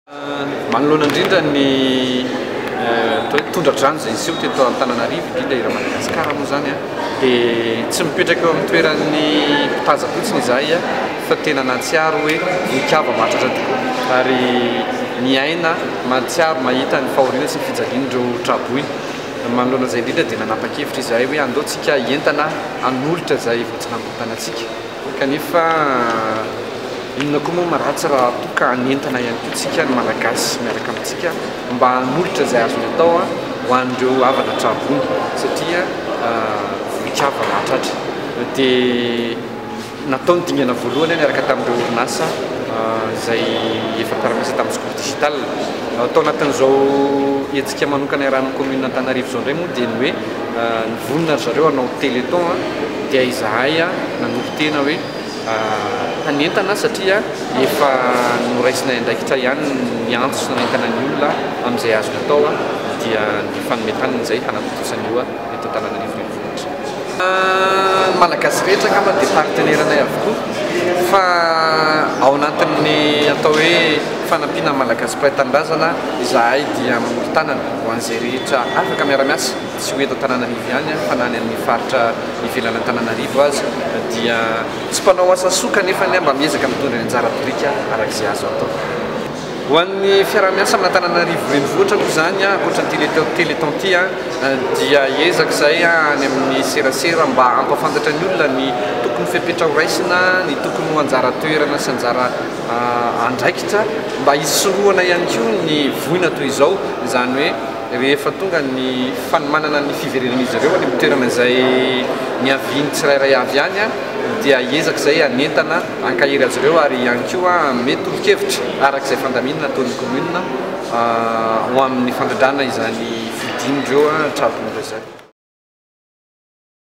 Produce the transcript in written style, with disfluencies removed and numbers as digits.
Manoloana indrindra ny tondra-drano izay izy io teto Antananarivo indrindra i Madagasikara moa zany dia tsy mipetraka eo amin'ny toeran'ny mpitaja fotsiny izahay fa tena nahatsiaro hoe nikava mahatratra tokoa ary miaina mahatsiaro mahita ny fahoriana sy ny fijalian'ireo traboy. Manoloana izay indrindra dia nanapa-kevitra izahay hoe andeontsika hientana hanolotra izay voatsinam-potanantsika kanefa inona koa moa maratsy raha toka hanentana ihany koa tsika ny malagasy miaraka amintsika mba hanolotra izay azony atao ho an'ireo havana trabony satria vohikava mahatratra. Dia natao ny dingana voalohany niaraka tamin'ireo orinasa izay efa mpiara-miasa tamin'ny skoly digital. Atao anatin'izao hetsika manokana iarahan'ny commune Antananarivo izao indray moa dia ny hoe nivonona zareo hanao téléthon dia izahay nanohy tena hoe hanentana satria efa noraisinay andraikitra ihany ny antso sy nanentana ny olona amin'izay azony atao dia ny fanometanana izay hanatotosany io eto Antananarivo renivohitra. Malagasy rehetra angamba dia partenaire-nay avokoa fa ao anatin'ny atao hoe fanampiana malagasy mpiray-tanindrazana izahay dia mamory tanana ho an'izay rehetra afaka miara-miasa tsy ho eto Antananarivo ihany fa na ny amin'ny faritra ivelany Antananarivo azy dia tsy mpanao asa soa kanefa mba miezaka mitondra ny anjara toerika arak'izay azo atao. Ho an'ny fiara-miasa amin'ny Antananarivo renivohitra moa zany ankoatran'ny téléthon ity dia ezaka izay any amin'ny serasera mba hampafantatra ny olona ny tokony fepetra ho raisina, ny tokony ho anjara toerana sy anjara andraikitra mba hisorohana ihany koa ny voina toy izao, izany hoe rehefa tonga ny fanomanana ny fiverenan'izy ireo any amin'ny toerana izay niaviany tsirairay avy any dia ezaka izay hanentana hankahiry azy ireo ary ihany koa mety tolo-kevitra arak'izay fandaminana ataon'ny commune ho amin'ny fandrindrana izany fidin'ireo trabony ireo izany.